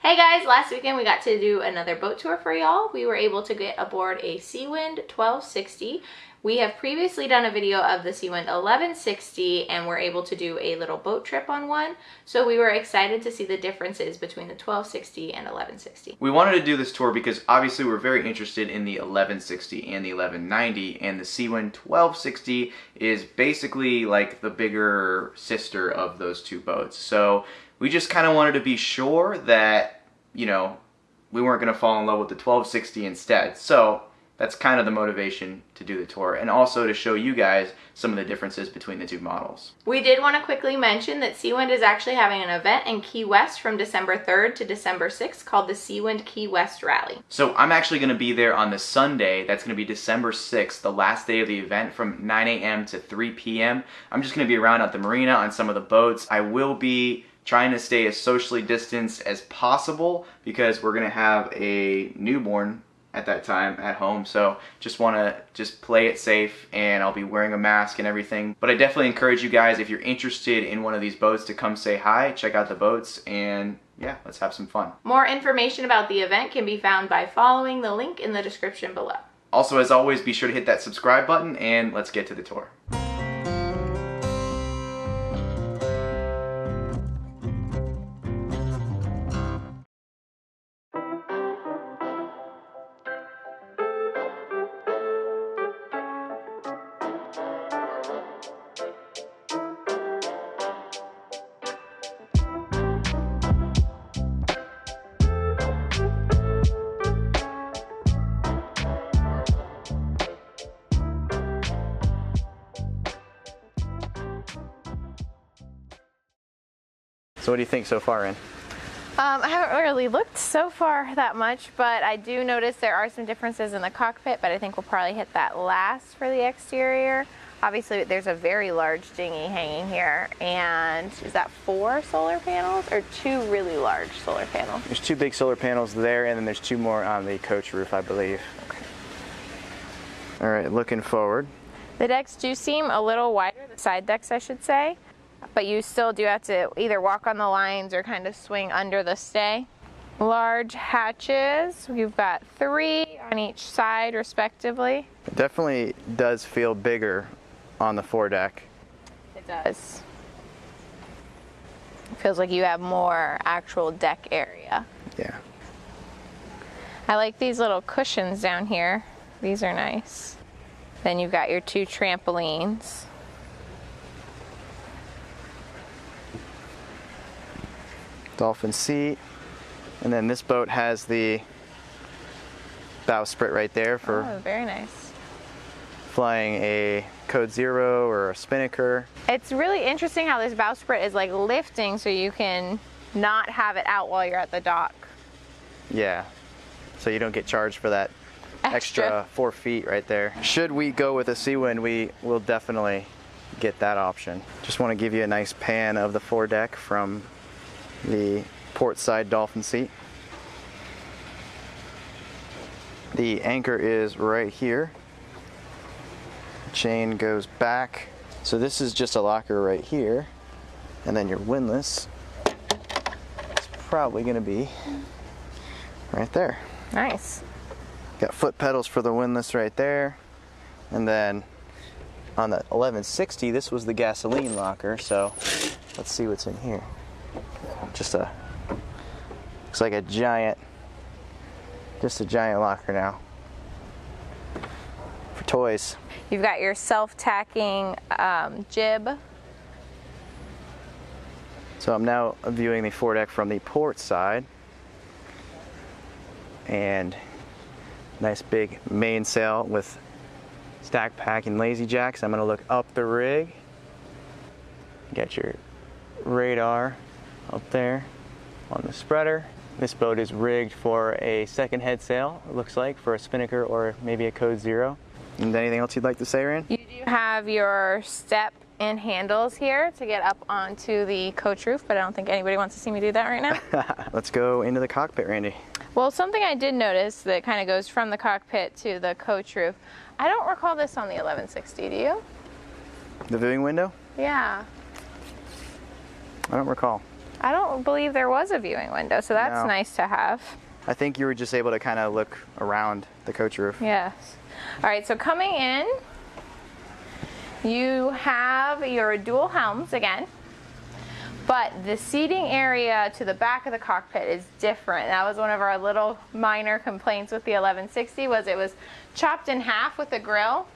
Hey guys, last weekend we got to do another boat tour for y'all. We were able to get aboard a Seawind 1260. We have previously done a video of the Seawind 1160 and we're able to do a little boat trip on one. So we were excited to see the differences between the 1260 and 1160. We wanted to do this tour because obviously we're very interested in the 1160 and the 1190, and the Seawind 1260 is basically like the bigger sister of those two boats. So we just kind of wanted to be sure that, you know, we weren't going to fall in love with the 1260 instead. So that's kind of the motivation to do the tour, and also to show you guys some of the differences between the two models. We did want to quickly mention that Seawind is actually having an event in Key West from December 3rd to December 6th called the Seawind Key West Rally. So I'm actually going to be there on the Sunday. That's going to be December 6th, the last day of the event, from 9 a.m. to 3 p.m. I'm just going to be around at the marina on some of the boats. I will be trying to stay as socially distanced as possible because we're going to have a newborn at that time at home, so just want to play it safe, and I'll be wearing a mask and everything. But I definitely encourage you guys, if you're interested in one of these boats, to come say hi, check out the boats, and yeah, let's have some fun. More information about the event can be found by following the link in the description below. Also, as always, be sure to hit that subscribe button, and let's get to the tour. So what do you think so far, Ren? I haven't really looked so far that much, but I do notice there are some differences in the cockpit, but I think we'll probably hit that last for the exterior. Obviously, there's a very large dinghy hanging here, and is that 4 solar panels or 2 really large solar panels? There's 2 big solar panels there, and then there's 2 more on the coach roof, I believe. Okay. All right, looking forward. The decks do seem a little wider, the side decks I should say, but you still do have to either walk on the lines or kind of swing under the stay. Large hatches, we've got 3 on each side respectively. It definitely does feel bigger on the foredeck. It does. It feels like you have more actual deck area. Yeah. I like these little cushions down here. These are nice. Then you've got your 2 trampolines. Dolphin seat, and then this boat has the bowsprit right there for very nice. Flying a Code 0 or a Spinnaker. It's really interesting how this bowsprit is like lifting so you can not have it out while you're at the dock. Yeah, so you don't get charged for that extra 4 feet right there. Should we go with a Seawind, we will definitely get that option. Just want to give you a nice pan of the foredeck from the port side dolphin seat. The anchor is right here. Chain goes back. So this is just a locker right here, and then your windlass is probably going to be right there. Nice. Got foot pedals for the windlass right there, and then on the 1160, this was the gasoline locker. So let's see what's in here. Just looks like just a giant locker now for toys. You've got your self-tacking jib. So I'm now viewing the foredeck from the port side, and nice big mainsail with stack pack and lazy jacks. I'm going to look up the rig. Got your radar up there on the spreader. This boat is rigged for a second head sail, it looks like, for a Spinnaker or maybe a Code 0. And anything else you'd like to say, Rand? You do have your step and handles here to get up onto the coach roof, but I don't think anybody wants to see me do that right now. Let's go into the cockpit, Randy. Well, something I did notice that kind of goes from the cockpit to the coach roof. I don't recall this on the 1160, do you? The viewing window? Yeah. I don't recall. I don't believe there was a viewing window, so that's No. nice to have. I think you were just able to kind of look around the coach roof. Yes. All right, so coming in, you have your dual helms again, but the seating area to the back of the cockpit is different. That was one of our little minor complaints with the 1160, was it was chopped in half with the grill.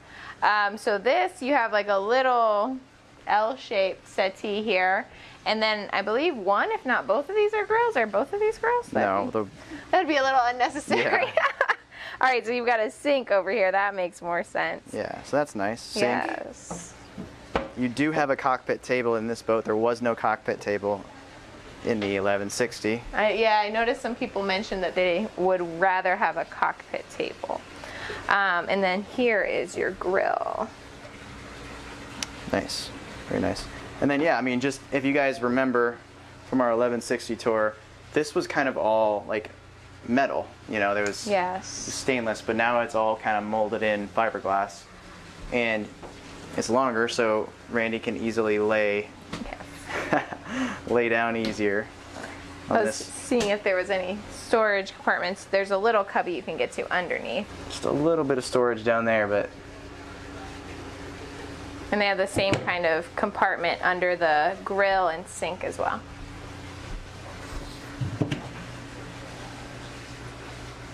So this, you have like a little L-shaped settee here, and then I believe one, if not both of these are grills. Are both of these grills? That'd be a little unnecessary. Yeah. All right, so you've got a sink over here. That makes more sense. Yeah, so that's nice. Sink. Yes. You do have a cockpit table in this boat. There was no cockpit table in the 1160. Yeah, I noticed some people mentioned that they would rather have a cockpit table. And then here is your grill. Nice, very nice. And then yeah, I mean, just if you guys remember from our 1160 tour, this was kind of all like metal. You know, there was stainless, but now it's all kind of molded in fiberglass, and it's longer, so Randy can easily lay down easier. I was seeing if there was any storage compartments. There's a little cubby you can get to underneath. Just a little bit of storage down there, but. And they have the same kind of compartment under the grill and sink as well.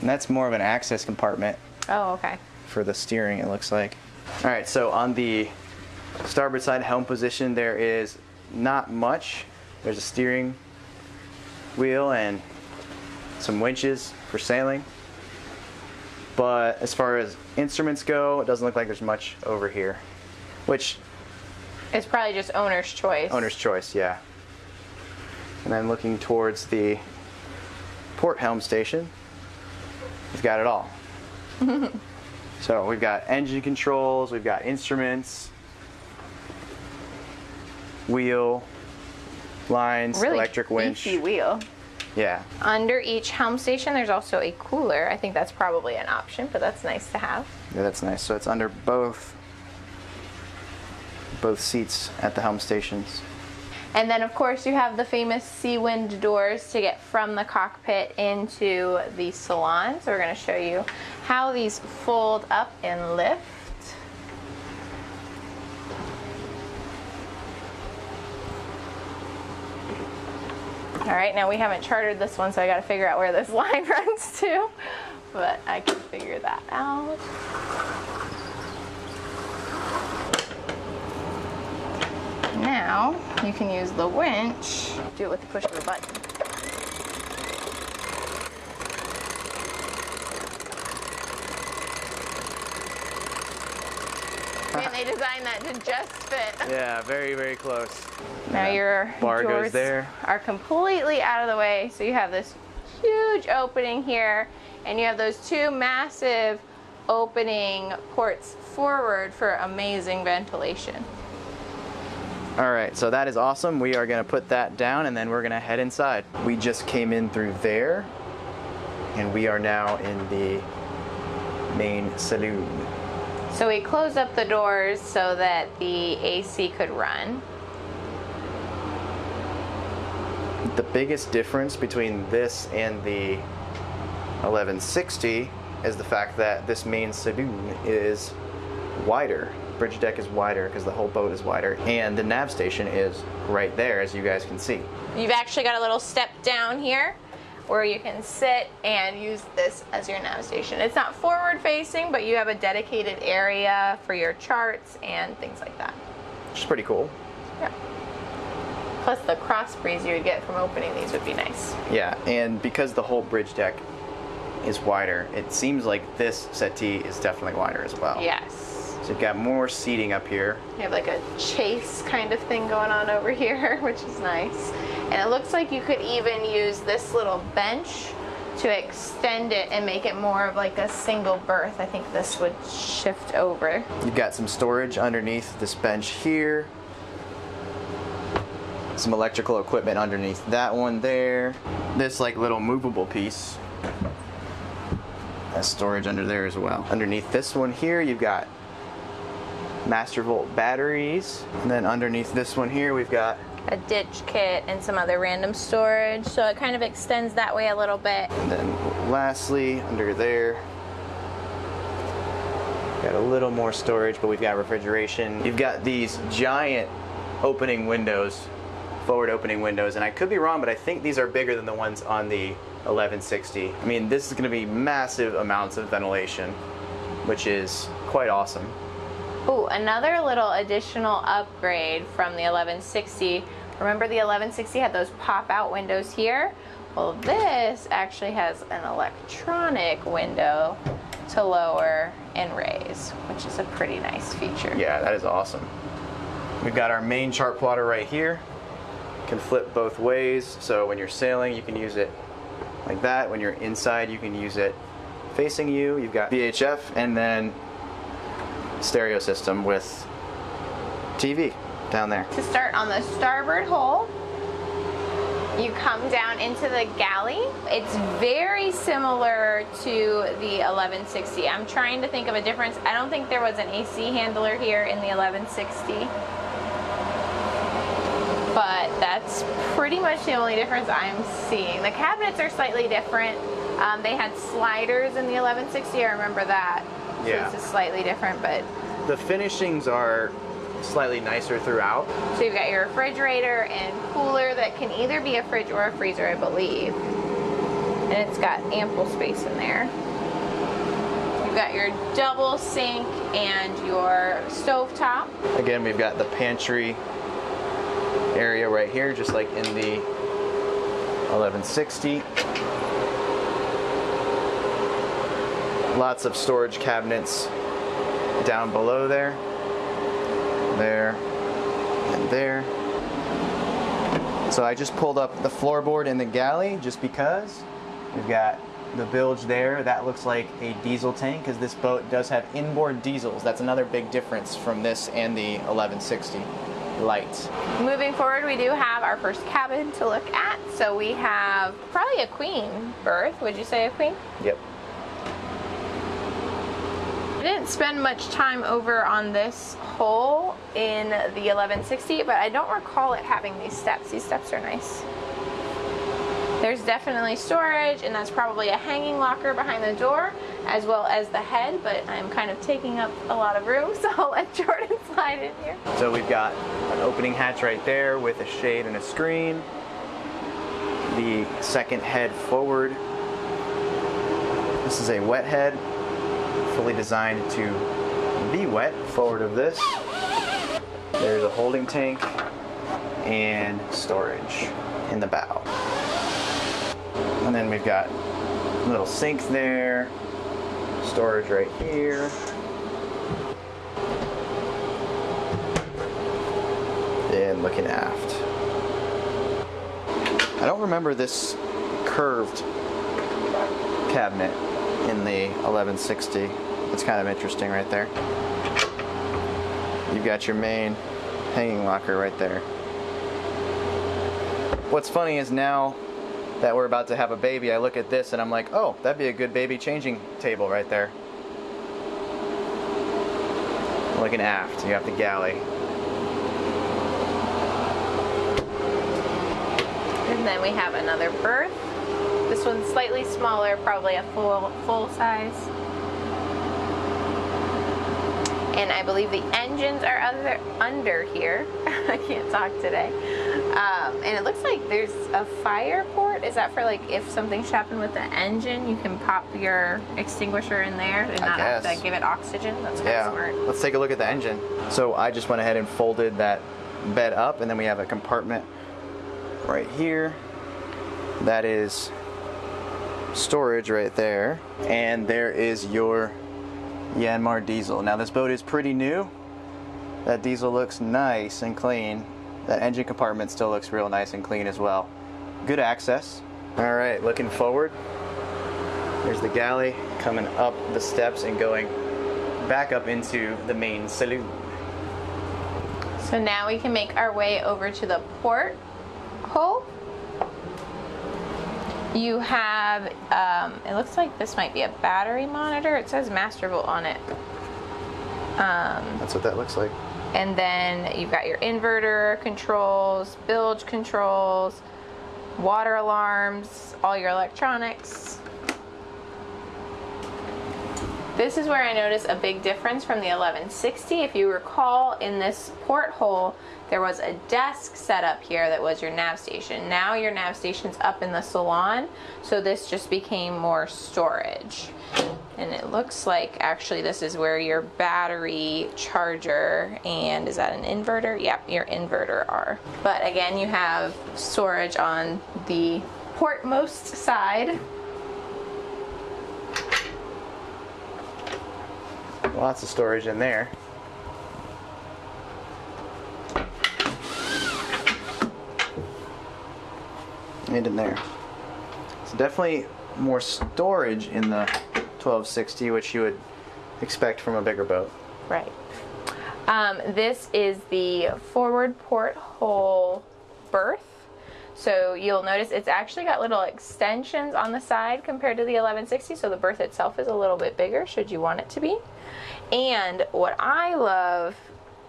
And that's more of an access compartment. Oh, okay. For the steering, it looks like. All right, so on the starboard side helm position, there is not much. There's a steering wheel and some winches for sailing. But as far as instruments go, it doesn't look like there's much over here. Which it's probably just owner's choice. Owner's choice, yeah. And then looking towards the port helm station, we've got it all. So we've got engine controls, we've got instruments, wheel, lines, really electric winch. Beefy wheel. Yeah. Under each helm station, there's also a cooler. I think that's probably an option, but that's nice to have. Yeah, that's nice. So it's under both seats at the helm stations. And then of course you have the famous Seawind doors to get from the cockpit into the salon. So we're going to show you how these fold up and lift. All right, now we haven't chartered this one, so I got to figure out where this line runs to, but I can figure that out. Now, you can use the winch, do it with the push of a button. Man, they designed that to just fit. Yeah, very, very close. Now your bar doors goes there. are completely out of the way, so you have this huge opening here, and you have those two massive opening ports forward for amazing ventilation. All right, so that is awesome. We are gonna put that down and then we're gonna head inside. We just came in through there and we are now in the main saloon. So we closed up the doors so that the AC could run. The biggest difference between this and the 1160 is the fact that this main saloon is wider. Bridge deck is wider because the whole boat is wider, and the nav station is right there, as you guys can see. You've actually got a little step down here where you can sit and use this as your nav station. It's not forward facing, but you have a dedicated area for your charts and things like that. Which is pretty cool. Yeah. Plus the cross breeze you would get from opening these would be nice. Yeah, and because the whole bridge deck is wider, it seems like this settee is definitely wider as well. Yes. So you've got more seating up here. You have like a chase kind of thing going on over here, which is nice. And it looks like you could even use this little bench to extend it and make it more of like a single berth. I think this would shift over. You've got some storage underneath this bench here. Some electrical equipment underneath that one there. This like little movable piece. That's storage under there as well. Underneath this one here, you've got master volt batteries. And then underneath this one here, we've got a ditch kit and some other random storage. So it kind of extends that way a little bit. And then lastly, under there, got a little more storage, but we've got refrigeration. You've got these giant opening windows, forward opening windows, and I could be wrong, but I think these are bigger than the ones on the 1160. I mean, this is going to be massive amounts of ventilation, which is quite awesome. Ooh, another little additional upgrade from the 1160. Remember the 1160 had those pop-out windows here? Well, this actually has an electronic window to lower and raise, which is a pretty nice feature. Yeah, that is awesome. We've got our main chart plotter right here. Can flip both ways, so when you're sailing you can use it like that. When you're inside you can use it facing you. You've got VHF and then stereo system with TV down there. To start on the starboard hull, you come down into the galley. It's very similar to the 1160. I'm trying to think of a difference. I don't think there was an AC handler here in the 1160. But that's pretty much the only difference I'm seeing. The cabinets are slightly different. They had sliders in the 1160, I remember that. Yeah. So it's slightly different, but... The finishings are slightly nicer throughout. So you've got your refrigerator and cooler that can either be a fridge or a freezer, I believe. And it's got ample space in there. You've got your double sink and your stovetop. Again, we've got the pantry area right here, just like in the 1160. Lots of storage cabinets down below there, and there. So I just pulled up the floorboard in the galley just because. We've got the bilge there. That looks like a diesel tank because this boat does have inboard diesels. That's another big difference from this and the 1160 lights. Moving forward, we do have our first cabin to look at. So we have probably a queen berth. Would you say a queen? Yep. I didn't spend much time over on this hull in the 1160, but I don't recall it having these steps. These steps are nice. There's definitely storage, and that's probably a hanging locker behind the door, as well as the head, but I'm kind of taking up a lot of room, so I'll let Jordan slide in here. So we've got an opening hatch right there with a shade and a screen. The second head forward. This is a wet head, fully designed to be wet. Forward of this, there's a holding tank and storage in the bow. And then we've got a little sink there, storage right here. And looking aft. I don't remember this curved cabinet in the 1160. It's kind of interesting right there. You've got your main hanging locker right there. What's funny is now that we're about to have a baby, I look at this and I'm like, oh, that'd be a good baby changing table right there. Looking aft, you have the galley. And then we have another berth. This one's slightly smaller, probably a full size. And I believe the engines are under here. I can't talk today. And it looks like there's a fire port. Is that for like if something should happen with the engine, you can pop your extinguisher in there and not have to give it oxygen? That's kind of smart. Let's take a look at the engine. So I just went ahead and folded that bed up, and then we have a compartment right here. That is storage right there. And there is your Yanmar diesel. Now this boat is pretty new. That diesel looks nice and clean. That engine compartment still looks real nice and clean as well. Good access. All right, looking forward. There's the galley coming up the steps and going back up into the main saloon. So now we can make our way over to the port hole. You have, it looks like this might be a battery monitor. It says Mastervolt on it. That's what that looks like. And then you've got your inverter controls, bilge controls, water alarms, all your electronics. This is where I noticed a big difference from the 1160. If you recall, in this porthole, there was a desk set up here that was your nav station. Now your nav station's up in the salon, so this just became more storage. And it looks like actually this is where your battery charger and is that an inverter? Yep, your inverter are. But again, you have storage on the portmost side. Lots of storage in there. And in there. So definitely more storage in the 1260, which you would expect from a bigger boat. Right. This is the forward porthole berth. So you'll notice it's actually got little extensions on the side compared to the 1160, so the berth itself is a little bit bigger should you want it to be. And what I love,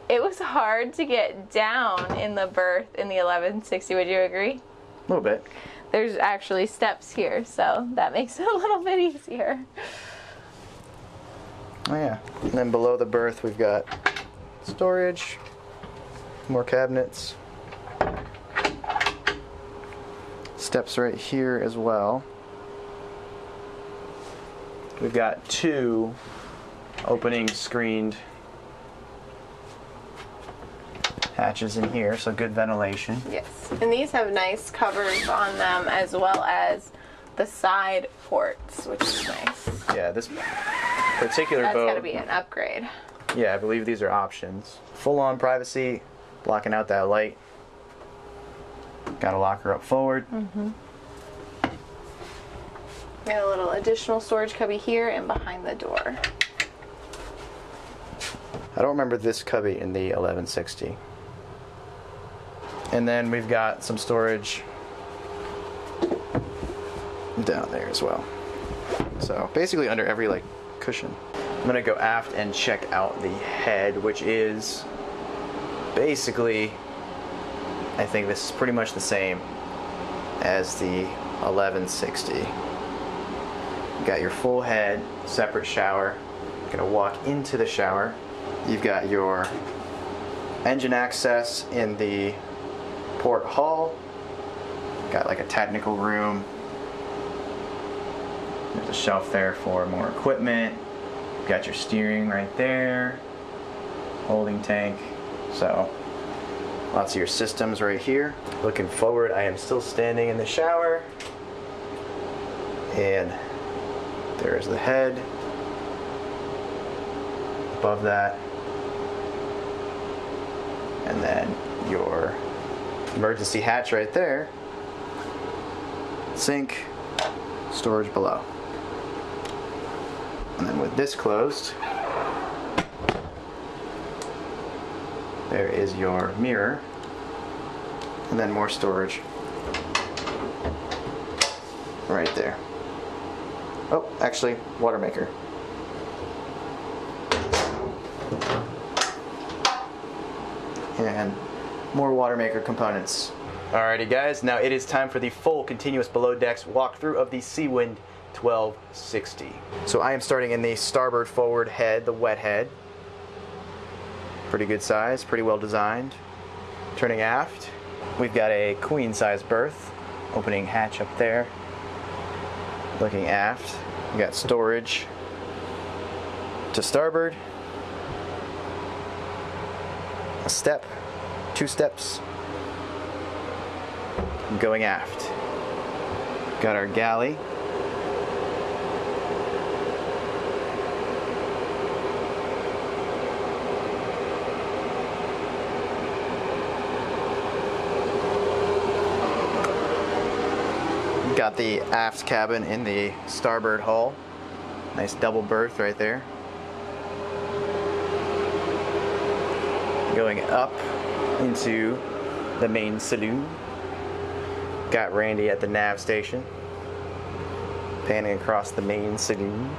it was hard to get down in the berth in the 1160, would you agree? A little bit. There's actually steps here, so that makes it a little bit easier. Oh yeah. And then below the berth we've got storage, more cabinets, steps right here as well. We've got two opening screened hatches in here, so good ventilation. Yes, and these have nice covers on them as well as the side ports, which is nice. Yeah, this particular boat. That's gotta be an upgrade. Yeah, I believe these are options. Full-on privacy, blocking out that light. Got a locker up forward. Got a little additional storage cubby here and behind the door. I don't remember this cubby in the 1160. And then we've got some storage down there as well. So basically under every like cushion. I'm gonna go aft and check out the head, which is basically, I think this is pretty much the same as the 1160. You got your full head, separate shower. You're gonna walk into the shower. You've got your engine access in the port hall. Got like a technical room. There's a shelf there for more equipment. You've got your steering right there. Holding tank. So lots of your systems right here. Looking forward, I am still standing in the shower. And there's the head. Above that. And then your emergency hatch right there. Sink, storage below. And then with this closed, there is your mirror. And then more storage right there. Oh, actually, water maker. And more water maker components. Alrighty guys, now it is time for the full continuous below decks walkthrough of the Seawind 1260. So I am starting in the starboard forward head, the wet head. Pretty good size, pretty well designed. Turning aft, we've got a queen size berth, opening hatch up there. Looking aft, we got storage to starboard. A step, two steps, going aft. Got our galley. Got the aft cabin in the starboard hull. Nice double berth right there. Going up into the main saloon. Got Randy at the nav station. Panning across the main saloon.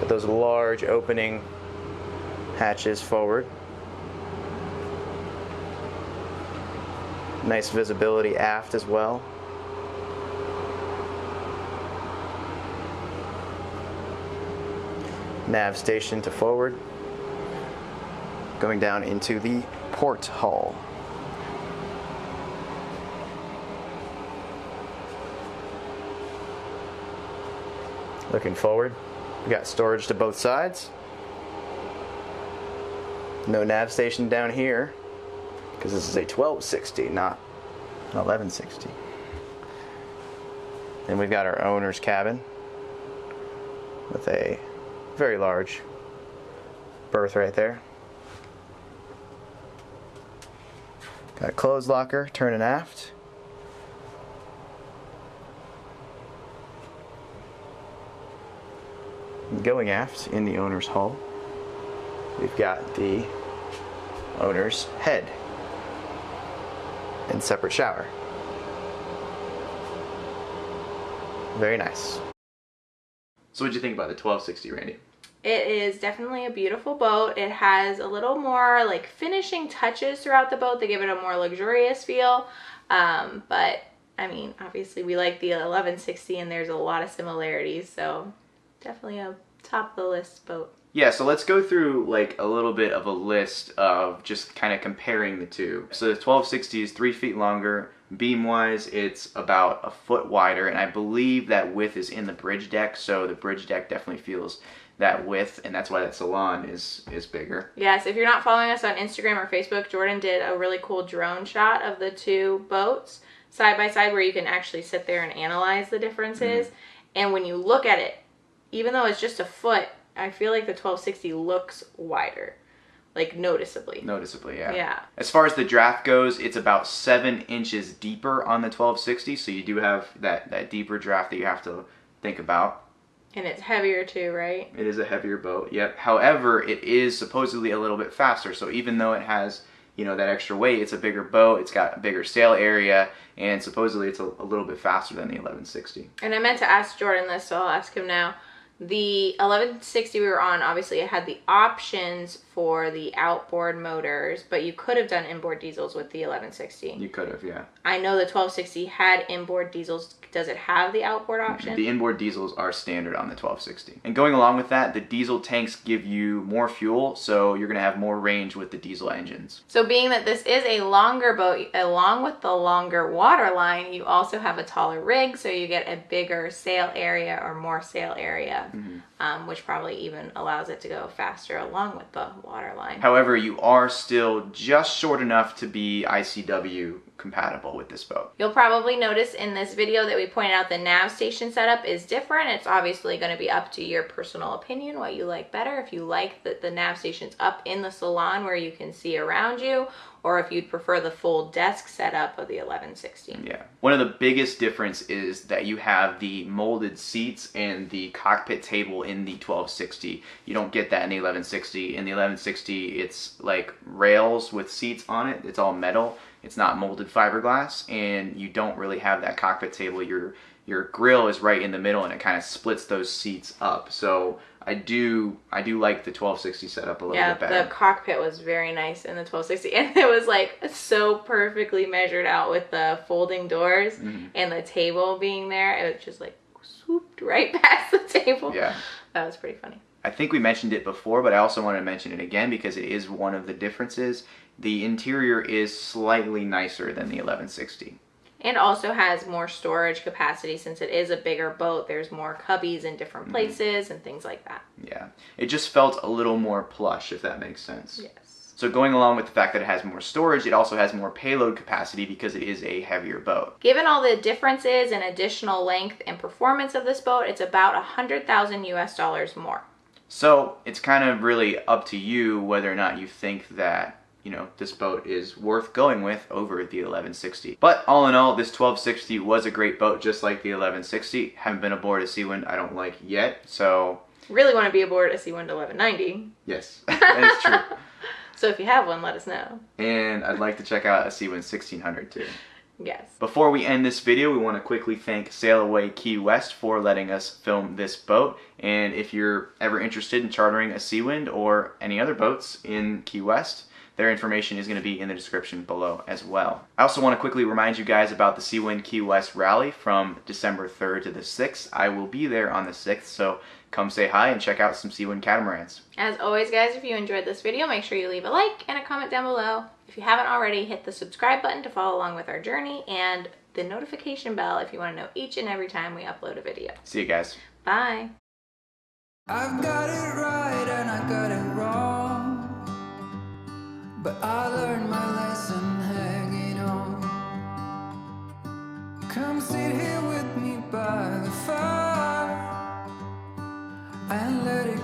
Got those large opening hatches forward. Nice visibility aft as well. Nav station to forward. Going down into the port hull. Looking forward, we got storage to both sides. No nav station down here, because this is a 1260, not an 1160. And we've got our owner's cabin with a very large berth right there. Got a clothes locker, turning aft. Going aft in the owner's hull, we've got the owner's head and separate shower. Very nice. So what'd you think about the 1260, Randy? It is definitely a beautiful boat. It has a little more like finishing touches throughout the boat. They give it a more luxurious feel. But I mean, obviously we like the 1160 and there's a lot of similarities. So definitely a top of the list boat. Yeah, so let's go through like a little bit of a list of just kind of comparing the two. So the 1260 is 3 feet longer. Beam-wise, it's about a foot wider, and I believe that width is in the bridge deck, so the bridge deck definitely feels that width, and that's why that Salon is bigger. Yes, if you're not following us on Instagram or Facebook, Jordan did a really cool drone shot of the two boats side by side where you can actually sit there and analyze the differences. Mm-hmm. And when you look at it, even though it's just a foot, I feel like the 1260 looks wider, like noticeably. Noticeably, yeah. Yeah. As far as the draft goes, it's about 7 inches deeper on the 1260, so you do have that deeper draft that you have to think about. And it's heavier too, right? It is a heavier boat, yep. However, it is supposedly a little bit faster, so even though it has, you know, that extra weight, it's a bigger boat, it's got a bigger sail area, and supposedly it's a little bit faster than the 1160. And I meant to ask Jordan this, so I'll ask him now. The 1160 we were on, obviously it had the options for the outboard motors, but you could have done inboard diesels with the 1160. You could have, yeah. I know the 1260 had inboard diesels. Does it have the outboard option? The inboard diesels are standard on the 1260. And going along with that, the diesel tanks give you more fuel, so you're going to have more range with the diesel engines. So being that this is a longer boat, along with the longer water line, you also have a taller rig, so you get a bigger sail area or more sail area. Mm-hmm. Which probably even allows it to go faster along with the water line. However, you are still just short enough to be ICW compatible with this boat. You'll probably notice in this video that we pointed out the nav station setup is different. It's obviously going to be up to your personal opinion, what you like better. If you like that the nav station's up in the salon where you can see around you, or if you'd prefer the full desk setup of the 1160. Yeah. One of the biggest difference is that you have the molded seats and the cockpit table in the 1260. You don't get that in the 1160. In the 1160, it's like rails with seats on it. It's all metal. It's not molded fiberglass, and you don't really have that cockpit table. Your grill is right in the middle, and it kind of splits those seats up. So I do like the 1260 setup a little bit better. Yeah, the cockpit was very nice in the 1260, and it was like so perfectly measured out with the folding doors and the table being there. It was just like swooped right past the table. Yeah, that was pretty funny. I think we mentioned it before, but I also want to mention it again because it is one of the differences. The interior is slightly nicer than the 1160. And also has more storage capacity since it is a bigger boat. There's more cubbies in different places and things like that. Yeah, it just felt a little more plush, if that makes sense. Yes. So going along with the fact that it has more storage, it also has more payload capacity because it is a heavier boat. Given all the differences and additional length and performance of this boat, it's about $100,000 US more. So it's kind of really up to you whether or not you think that, you know, this boat is worth going with over the 1160. But all in all, this 1260 was a great boat, just like the 1160. Haven't been aboard a Seawind I don't like yet, so... Really want to be aboard a Seawind 1190. Yes, that is true. So if you have one, let us know. And I'd like to check out a Seawind 1600 too. Yes. Before we end this video, we want to quickly thank Sail Away Key West for letting us film this boat. And if you're ever interested in chartering a Seawind or any other boats in Key West, their information is going to be in the description below as well. I also want to quickly remind you guys about the Seawind Key West Rally from December 3rd to the 6th. I will be there on the 6th, so come say hi and check out some Seawind catamarans. As always, guys, if you enjoyed this video, make sure you leave a like and a comment down below. If you haven't already, hit the subscribe button to follow along with our journey and the notification bell if you want to know each and every time we upload a video. See you guys. Bye. I've got it right and I got it wrong, but I learned my lesson hanging on. Come sit here with me by the fire and let it